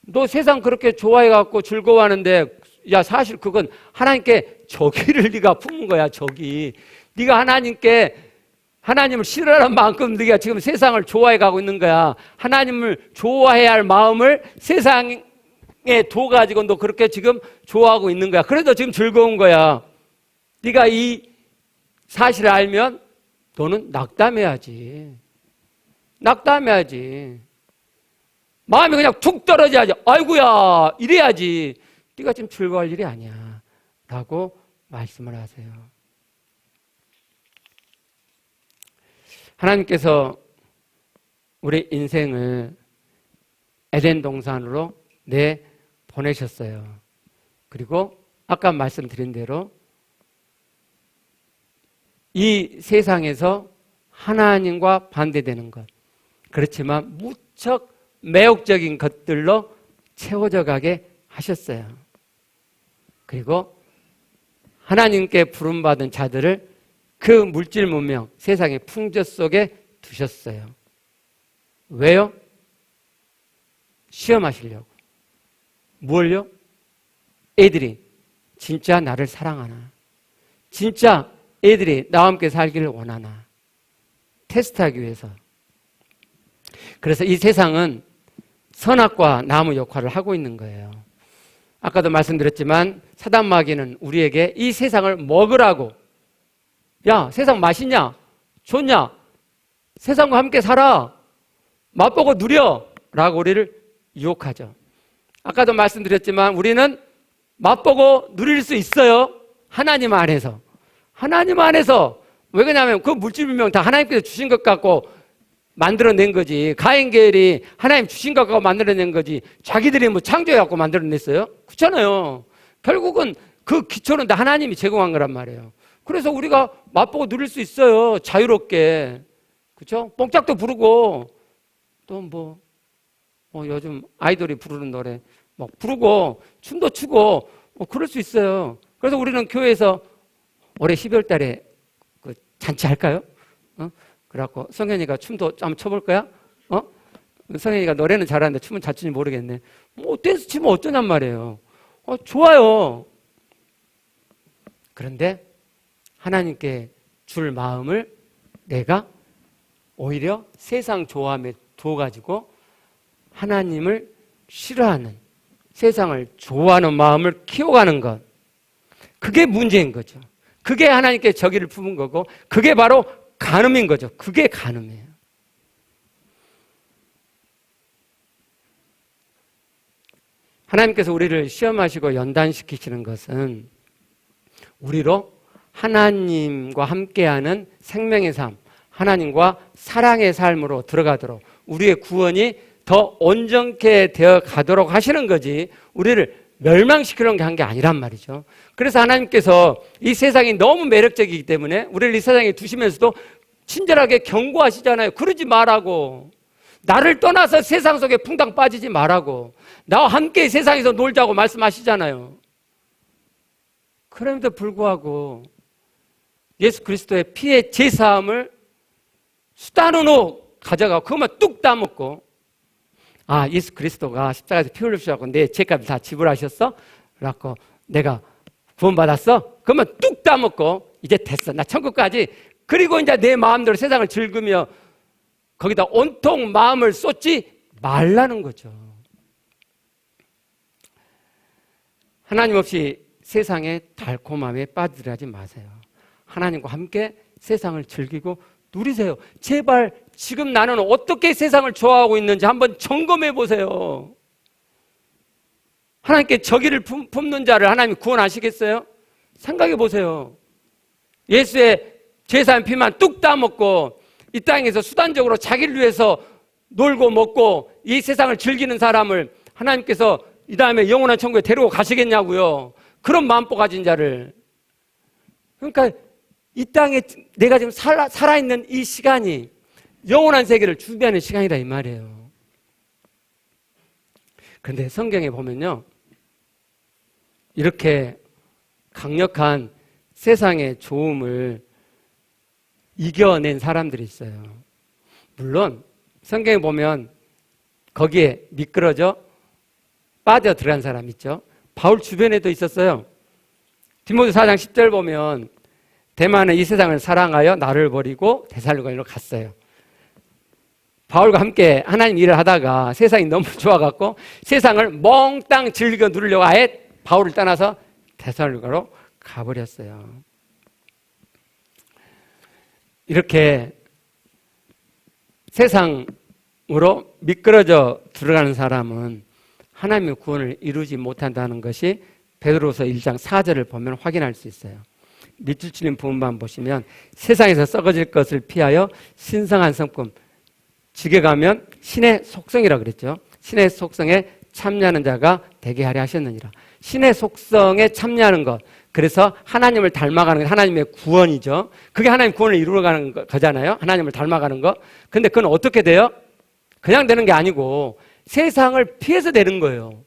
너 세상 그렇게 좋아해갖고 즐거워하는데 야 사실 그건 하나님께 저기를 네가 품은 거야. 저기 네가 하나님을 싫어하는 만큼 네가 지금 세상을 좋아해가고 있는 거야. 하나님을 좋아해야 할 마음을 세상에 둬가지고 너 그렇게 지금 좋아하고 있는 거야. 그래도 지금 즐거운 거야. 네가 이 사실을 알면 너는 낙담해야지. 낙담해야지. 마음이 그냥 툭 떨어져야지. 아이고야 이래야지. 네가 지금 즐거워할 일이 아니야 라고 말씀을 하세요. 하나님께서 우리 인생을 에덴 동산으로 내보내셨어요. 그리고 아까 말씀드린 대로 이 세상에서 하나님과 반대되는 것, 그렇지만 무척 매혹적인 것들로 채워져 가게 하셨어요. 그리고 하나님께 부름받은 자들을 그 물질 문명, 세상의 풍조 속에 두셨어요. 왜요? 시험하시려고. 뭘요? 애들이 진짜 나를 사랑하나? 진짜 애들이 나와 함께 살기를 원하나? 테스트하기 위해서. 그래서 이 세상은 선악과 나무 역할을 하고 있는 거예요. 아까도 말씀드렸지만 사단 마귀는 우리에게 이 세상을 먹으라고, 야, 세상 맛있냐? 좋냐? 세상과 함께 살아. 맛보고 누려. 라고 우리를 유혹하죠. 아까도 말씀드렸지만 우리는 맛보고 누릴 수 있어요. 하나님 안에서. 하나님 안에서. 왜 그러냐면 그 물질분명 다 하나님께서 주신 것 같고 만들어낸 거지. 가인계열이 하나님 주신 것 갖고 만들어낸 거지. 자기들이 뭐 창조해갖고 만들어냈어요? 그렇잖아요. 결국은 그 기초는 다 하나님이 제공한 거란 말이에요. 그래서 우리가 맛보고 누릴 수 있어요. 자유롭게. 그렇죠? 뽕짝도 부르고 또 뭐 요즘 아이돌이 부르는 노래 막 부르고 춤도 추고 그럴 수 있어요. 그래서 우리는 교회에서 올해 12월 달에 그 잔치 할까요? 그래갖고 성현이가 춤도 한번 춰볼 거야? 성현이가 노래는 잘하는데 춤은 잘 추는지 모르겠네. 뭐 댄스 치면 어쩌냔 말이에요. 좋아요. 그런데 하나님께 줄 마음을 내가 오히려 세상 좋아함에 두어가지고 하나님을 싫어하는, 세상을 좋아하는 마음을 키워가는 것, 그게 문제인 거죠. 그게 하나님께 저기를 품은 거고 그게 바로 간음인 거죠. 그게 간음이에요. 하나님께서 우리를 시험하시고 연단시키시는 것은 우리로 하나님과 함께하는 생명의 삶, 하나님과 사랑의 삶으로 들어가도록 우리의 구원이 더 온전케 되어 가도록 하시는 거지 우리를 멸망시키려는 게 한 게 아니란 말이죠. 그래서 하나님께서 이 세상이 너무 매력적이기 때문에 우리를 이 세상에 두시면서도 친절하게 경고하시잖아요. 그러지 말라고. 나를 떠나서 세상 속에 풍당 빠지지 말라고. 나와 함께 세상에서 놀자고 말씀하시잖아요. 그럼에도 불구하고 예수 그리스도의 피의 제사함을 수단으로 가져가고 그것만 뚝 따먹고, 예수 그리스도가 십자가에서 피 흘리셔서 내 죄값을 다 지불하셨어? 그래갖고 내가 구원받았어? 그러면 뚝 따먹고 이제 됐어. 나 천국까지. 그리고 이제 내 마음대로 세상을 즐기며 거기다 온통 마음을 쏟지 말라는 거죠. 하나님 없이 세상의 달콤함에 빠지지 마세요. 하나님과 함께 세상을 즐기고 누리세요. 제발 지금 나는 어떻게 세상을 좋아하고 있는지 한번 점검해 보세요. 하나님께 저기를 품는 자를 하나님이 구원하시겠어요? 생각해 보세요. 예수의 제사한 피만 뚝 따먹고 이 땅에서 수단적으로 자기를 위해서 놀고 먹고 이 세상을 즐기는 사람을 하나님께서 이 다음에 영원한 천국에 데리고 가시겠냐고요. 그런 마음보 가진 자를. 그러니까 이 땅에 내가 지금 살아있는 이 시간이 영원한 세계를 준비하는 시간이다 이 말이에요. 그런데 성경에 보면요, 이렇게 강력한 세상의 좋음을 이겨낸 사람들이 있어요. 물론 성경에 보면 거기에 미끄러져 빠져 들어간 사람 있죠. 바울 주변에도 있었어요. 디모데 4장 10절 보면 대만은 이 세상을 사랑하여 나를 버리고 데살로니가로 갔어요. 바울과 함께 하나님 일을 하다가 세상이 너무 좋아갖고 세상을 몽땅 즐겨 누리려고 아예 바울을 떠나서 데살로니가로 가버렸어요. 이렇게 세상으로 미끄러져 들어가는 사람은 하나님의 구원을 이루지 못한다는 것이 베드로서 1장 4절을 보면 확인할 수 있어요. 밑줄 치는 부분만 보시면 세상에서 썩어질 것을 피하여 신성한 성품, 직에 가면 신의 속성이라고 그랬죠. 신의 속성에 참여하는 자가 되게 하려 하셨느니라. 신의 속성에 참여하는 것, 그래서 하나님을 닮아가는 것, 하나님의 구원이죠. 그게 하나님 구원을 이루어가는 거잖아요. 하나님을 닮아가는 것. 근데 그건 어떻게 돼요? 그냥 되는 게 아니고 세상을 피해서 되는 거예요.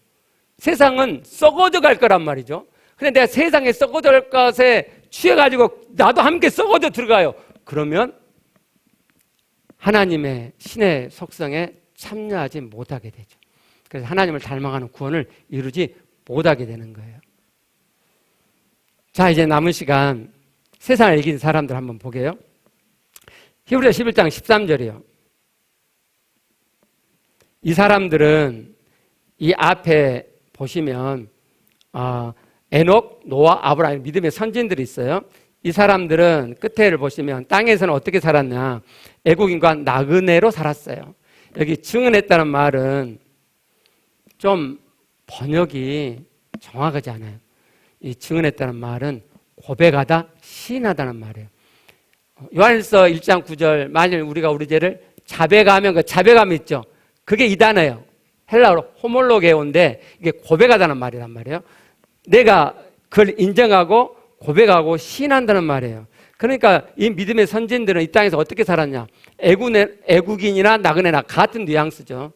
세상은 썩어져 갈 거란 말이죠. 근데 내가 세상에 썩어져 갈 것에 취해가지고 나도 함께 썩어져 들어가요. 그러면 하나님의 신의 속성에 참여하지 못하게 되죠. 그래서 하나님을 닮아가는 구원을 이루지 못하게 되는 거예요. 자, 이제 남은 시간 세상을 이긴 사람들 한번 보게요. 히브리서 11장 13절이요. 이 사람들은 이 앞에 보시면 에녹, 노아, 아브라함 믿음의 선진들이 있어요. 이 사람들은 끝에를 보시면 땅에서는 어떻게 살았냐? 애국인과 나그네로 살았어요. 여기 증언했다는 말은 좀 번역이 정확하지 않아요. 이 증언했다는 말은 고백하다, 시인하다는 말이에요. 요한일서 1장 9절, 만일 우리가 우리 죄를 자백하면 그 자백함이 있죠. 그게 이 단어예요. 헬라어로 호몰로게오인데 이게 고백하다는 말이란 말이에요. 내가 그걸 인정하고 고백하고 시인한다는 말이에요. 그러니까 이 믿음의 선진들은 이 땅에서 어떻게 살았냐? 애국인이나 나그네나 같은 뉘앙스죠.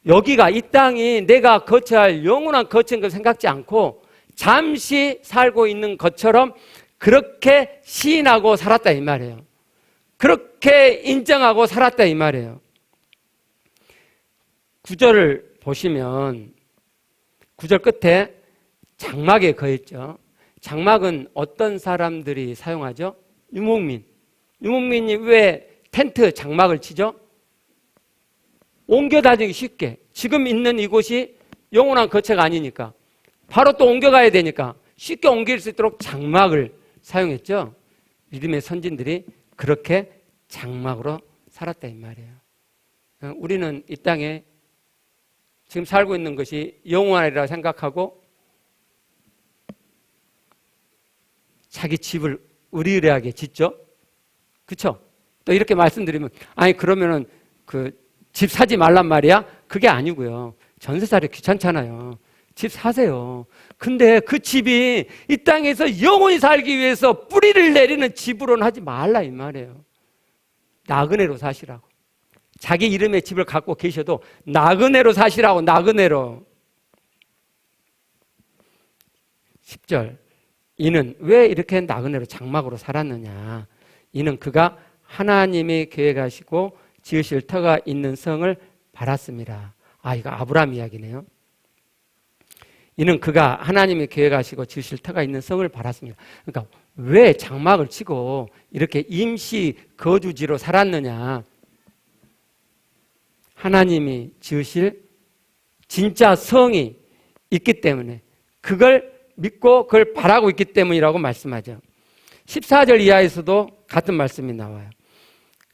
여기가 이 땅이 내가 거쳐야 할 영원한 거친 걸 생각지 않고 잠시 살고 있는 것처럼 그렇게 시인하고 살았다 이 말이에요. 그렇게 인정하고 살았다 이 말이에요. 9절을 보시면 9절 끝에 장막에 거했죠. 장막은 어떤 사람들이 사용하죠? 유목민. 유목민이 왜 텐트 장막을 치죠? 옮겨 다니기 쉽게. 지금 있는 이곳이 영원한 거처가 아니니까 바로 또 옮겨가야 되니까 쉽게 옮길 수 있도록 장막을 사용했죠. 믿음의 선진들이 그렇게 장막으로 살았다 이 말이에요. 우리는 이 땅에 지금 살고 있는 것이 영원하리라 생각하고 자기 집을 으리으리하게 짓죠. 그렇죠? 또 이렇게 말씀드리면 아니 그러면은 그 집 사지 말란 말이야? 그게 아니고요. 전세 살이 귀찮잖아요. 집 사세요. 근데 그 집이 이 땅에서 영원히 살기 위해서 뿌리를 내리는 집으로는 하지 말라 이 말이에요. 나그네로 사시라고. 자기 이름의 집을 갖고 계셔도 나그네로 사시라고. 나그네로. 10절. 이는 왜 이렇게 나그네로 장막으로 살았느냐? 이는 그가 하나님이 계획하시고 지으실 터가 있는 성을 바랐습니다. 이거 아브라함 이야기네요. 이는 그가 하나님이 계획하시고 지으실 터가 있는 성을 바랐습니다. 그러니까 왜 장막을 치고 이렇게 임시 거주지로 살았느냐? 하나님이 지으실 진짜 성이 있기 때문에 그걸 믿고 그걸 바라고 있기 때문이라고 말씀하죠. 14절 이하에서도 같은 말씀이 나와요.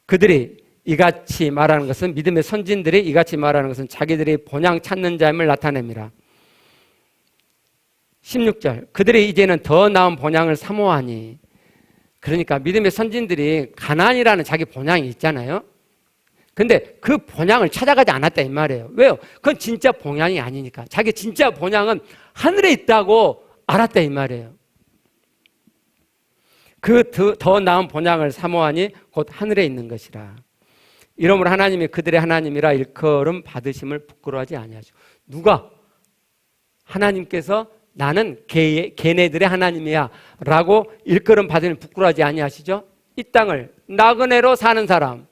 그들이 이같이 말하는 것은 믿음의 선진들이 이같이 말하는 것은 자기들이 본향 찾는 자임을 나타냅니다. 16절 그들이 이제는 더 나은 본향을 사모하니 그러니까 믿음의 선진들이 가나안이라는 자기 본향이 있잖아요. 근데 그 본향을 찾아가지 않았다 이 말이에요. 왜요? 그건 진짜 본향이 아니니까. 자기 진짜 본향은 하늘에 있다고 알았다 이 말이에요. 그 더 나은 본향을 사모하니 곧 하늘에 있는 것이라. 이러므로 하나님이 그들의 하나님이라 일컬음 받으심을 부끄러워하지 아니하죠. 누가? 하나님께서 나는 걔네들의 하나님이야 라고 일컬음 받으심을 부끄러워하지 아니하시죠? 이 땅을 나그네로 사는 사람,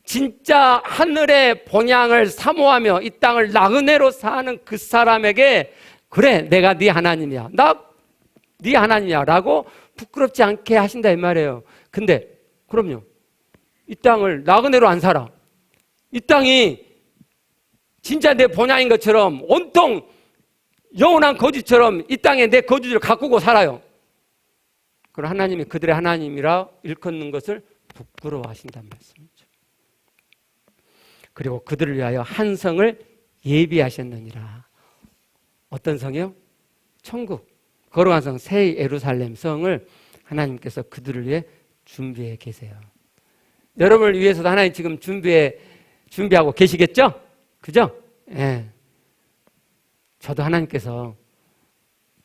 진짜 하늘의 본향을 사모하며 이 땅을 나그네로 사는 그 사람에게 그래 내가 네 하나님이야, 나 네 하나님이야 라고 부끄럽지 않게 하신다 이 말이에요. 근데 그럼요, 이 땅을 나그네로 안 살아. 이 땅이 진짜 내 본향인 것처럼 온통 영원한 거주처럼 이 땅에 내 거주지를 가꾸고 살아요. 그럼 하나님이 그들의 하나님이라 일컫는 것을 부끄러워하신다는 말씀이죠. 그리고 그들을 위하여 한 성을 예비하셨느니라. 어떤 성이요? 천국, 거룩한 성, 새 예루살렘 성을 하나님께서 그들을 위해 준비해 계세요. 여러분을 위해서도 하나님 지금 준비하고 계시겠죠? 그죠? 예. 저도 하나님께서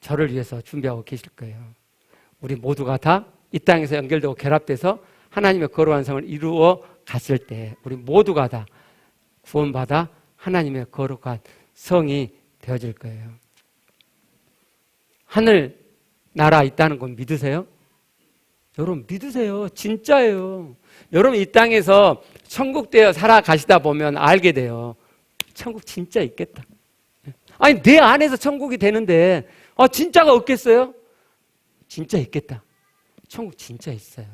저를 위해서 준비하고 계실 거예요. 우리 모두가 다 이 땅에서 연결되고 결합돼서 하나님의 거룩한 성을 이루어 갔을 때 우리 모두가 다 구원받아 하나님의 거룩한 성이 되어질 거예요. 하늘 나라 있다는 건 믿으세요? 여러분 믿으세요. 진짜예요. 여러분 이 땅에서 천국 되어 살아가시다 보면 알게 돼요. 천국 진짜 있겠다. 아니 내 안에서 천국이 되는데 진짜가 없겠어요? 진짜 있겠다. 천국 진짜 있어요.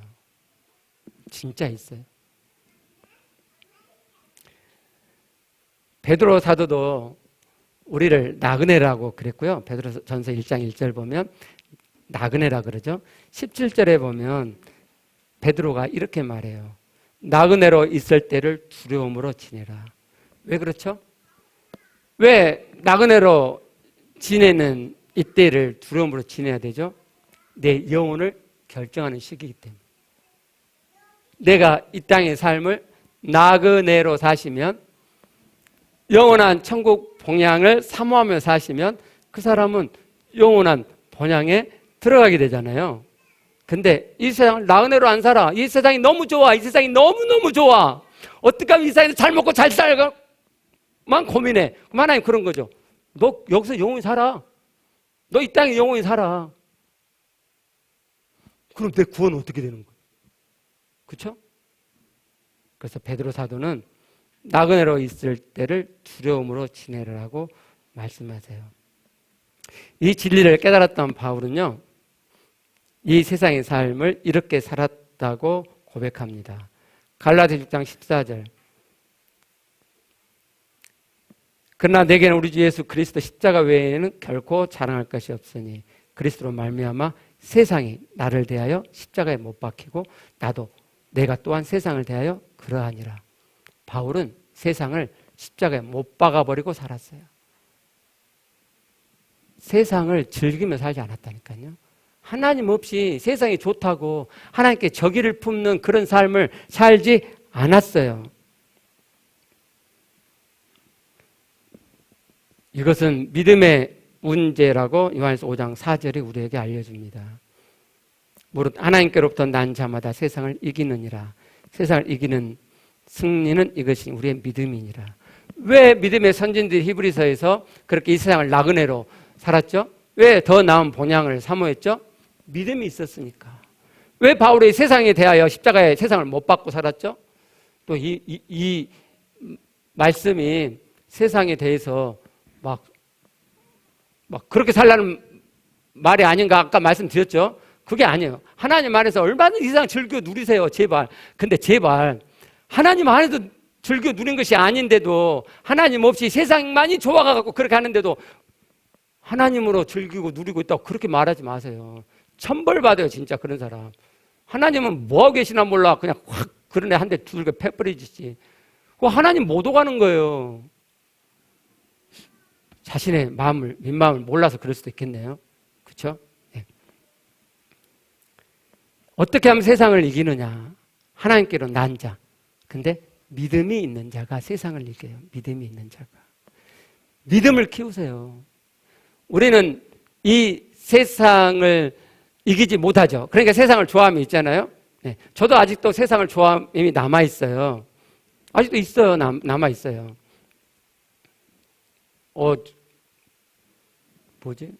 진짜 있어요. 베드로 사도도 우리를 나그네라고 그랬고요. 베드로전서 1장 1절 보면 나그네라 그러죠. 17절에 보면 베드로가 이렇게 말해요. 나그네로 있을 때를 두려움으로 지내라. 왜 그렇죠? 왜 나그네로 지내는 이때를 두려움으로 지내야 되죠? 내 영혼을 결정하는 시기이기 때문에. 내가 이 땅의 삶을 나그네로 사시면 영원한 천국 본향을 사모하며 사시면 그 사람은 영원한 본향에 들어가게 되잖아요. 근데 이 세상을 나그네로 안 살아. 이 세상이 너무 좋아. 이 세상이 너무너무 좋아. 어떻게 하면 이 세상에서 잘 먹고 잘 살까만 고민해. 그럼 하나님 그런 거죠. 너 여기서 영원히 살아. 너 이 땅에 영원히 살아. 그럼 내 구원은 어떻게 되는 거야? 그렇죠? 그래서 베드로 사도는 나그네로 있을 때를 두려움으로 지내라고 말씀하세요. 이 진리를 깨달았던 바울은요, 이 세상의 삶을 이렇게 살았다고 고백합니다. 갈라디아 6장 14절. 그러나 내게는 우리 주 예수 그리스도 십자가 외에는 결코 자랑할 것이 없으니 그리스도로 말미암아 세상이 나를 대하여 십자가에 못 박히고 나도 내가 또한 세상을 대하여 그러하니라. 바울은 세상을 십자가에 못 박아버리고 살았어요. 세상을 즐기며 살지 않았다니까요. 하나님 없이 세상이 좋다고 하나님께 저기를 품는 그런 삶을 살지 않았어요. 이것은 믿음의 문제라고 요한일서 5장 4절이 우리에게 알려줍니다. 무릇 하나님께로부터 난 자마다 세상을 이기느니라. 세상을 이기는 승리는 이것이 우리의 믿음이니라. 왜 믿음의 선진들이 히브리서에서 그렇게 이 세상을 나그네로 살았죠? 왜 더 나은 본향을 사모했죠? 믿음이 있었으니까. 왜 바울이 세상에 대하여 십자가에 세상을 못 받고 살았죠? 또 이 말씀이 세상에 대해서 막 그렇게 살라는 말이 아닌가 아까 말씀드렸죠? 그게 아니에요. 하나님 안에서 얼마든지 이 세상 즐겨 누리세요. 제발. 근데 제발 하나님 안에서 즐겨 누린 것이 아닌데도 하나님 없이 세상만이 좋아가지고 그렇게 하는데도 하나님으로 즐기고 누리고 있다고 그렇게 말하지 마세요. 천벌 받아요. 진짜 그런 사람. 하나님은 뭐하고 계시나 몰라. 그냥 확 그런 애 한 대 두들겨 패버리지. 그거 하나님 못 오가는 거예요. 자신의 마음을 민마음을 몰라서 그럴 수도 있겠네요. 그렇죠? 네. 어떻게 하면 세상을 이기느냐? 하나님께로 난 자. 근데 믿음이 있는 자가 세상을 이겨요. 믿음이 있는 자가. 믿음을 키우세요. 우리는 이 세상을 이기지 못하죠. 그러니까 세상을 좋아함이 있잖아요. 네. 저도 아직도 세상을 좋아함이 남아있어요. 아직도 있어요. 남아있어요. 뭐지?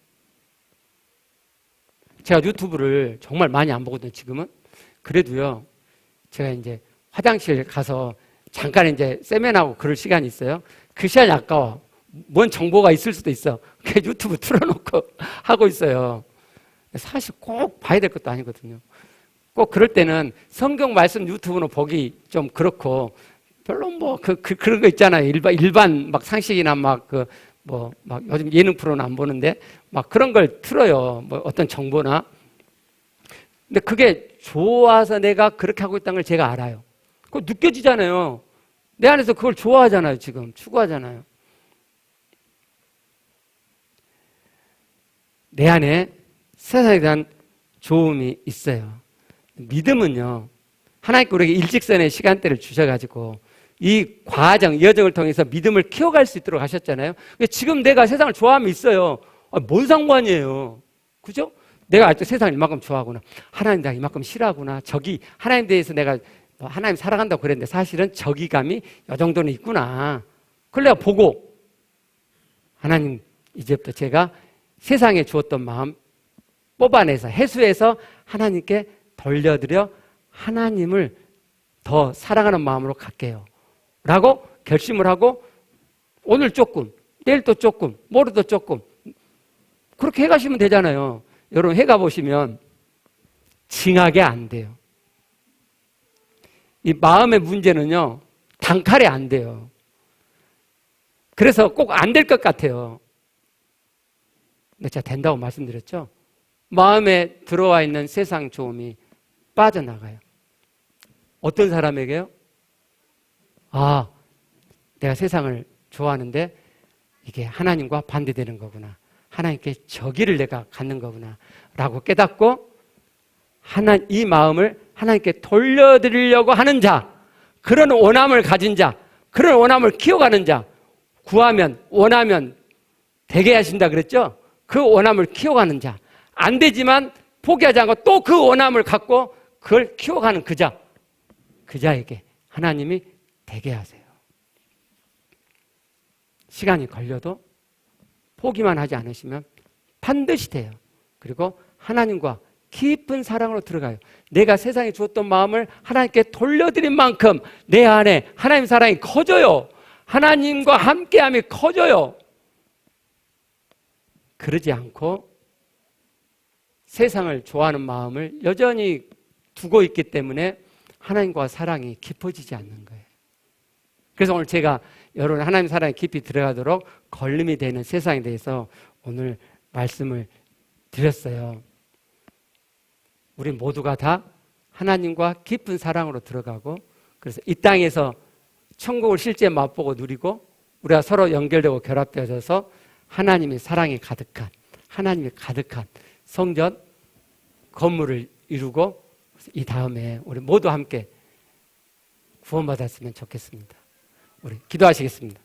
제가 유튜브를 정말 많이 안 보거든요, 지금은. 그래도요, 제가 이제 화장실 가서 잠깐 이제 세면하고 그럴 시간이 있어요. 그 시간이 아까워. 뭔 정보가 있을 수도 있어. 그 유튜브 틀어놓고 하고 있어요. 사실 꼭 봐야 될 것도 아니거든요. 꼭 그럴 때는 성경 말씀 유튜브는 보기 좀 그렇고, 별로 그런 거 있잖아요. 일반 막 상식이나 막 요즘 예능 프로는 안 보는데, 막 그런 걸 틀어요. 뭐 어떤 정보나. 근데 그게 좋아서 내가 그렇게 하고 있다는 걸 제가 알아요. 그거 느껴지잖아요. 내 안에서 그걸 좋아하잖아요. 지금 추구하잖아요. 내 안에 세상에 대한 좋음이 있어요. 믿음은요, 하나님께 우리에게 일직선의 시간대를 주셔가지고 이 과정, 이 여정을 통해서 믿음을 키워갈 수 있도록 하셨잖아요. 지금 내가 세상을 좋아하면 있어요. 뭔 상관이에요. 그죠? 내가 아직도 세상을 이만큼 좋아하구나. 하나님 내가 이만큼 싫어하구나. 하나님 대해서 내가 하나님 사랑한다고 그랬는데 사실은 저기감이 이 정도는 있구나. 그걸 내가 보고 하나님 이제부터 제가 세상에 주었던 마음 뽑아내서 해수해서 하나님께 돌려드려 하나님을 더 사랑하는 마음으로 갈게요. 라고 결심을 하고 오늘 조금, 내일 또 조금, 모레도 조금 그렇게 해가시면 되잖아요. 여러분 해가보시면 징하게 안 돼요. 이 마음의 문제는요, 단칼에 안 돼요. 그래서 꼭 안 될 것 같아요. 근데 제가 된다고 말씀드렸죠? 마음에 들어와 있는 세상 좋음이 빠져나가요. 어떤 사람에게요? 내가 세상을 좋아하는데 이게 하나님과 반대되는 거구나. 하나님께 저기를 내가 갖는 거구나. 라고 깨닫고 이 마음을 하나님께 돌려드리려고 하는 자, 그런 원함을 가진 자, 그런 원함을 키워가는 자, 구하면, 원하면 되게 하신다 그랬죠? 그 원함을 키워가는 자, 안 되지만 포기하지 않고 또 그 원함을 갖고 그걸 키워가는 그 자에게 하나님이 되게 하세요. 시간이 걸려도 포기만 하지 않으시면 반드시 돼요. 그리고 하나님과 깊은 사랑으로 들어가요. 내가 세상에 주었던 마음을 하나님께 돌려드린 만큼 내 안에 하나님 사랑이 커져요. 하나님과 함께함이 커져요. 그러지 않고 세상을 좋아하는 마음을 여전히 두고 있기 때문에 하나님과 사랑이 깊어지지 않는 거예요. 그래서 오늘 제가 여러분 하나님 사랑에 깊이 들어가도록 걸림이 되는 세상에 대해서 오늘 말씀을 드렸어요. 우리 모두가 다 하나님과 깊은 사랑으로 들어가고 그래서 이 땅에서 천국을 실제 맛보고 누리고 우리가 서로 연결되고 결합되어져서 하나님의 사랑이 가득한 하나님이 가득한 성전 건물을 이루고 이 다음에 우리 모두 함께 구원받았으면 좋겠습니다. 우리 기도하시겠습니다.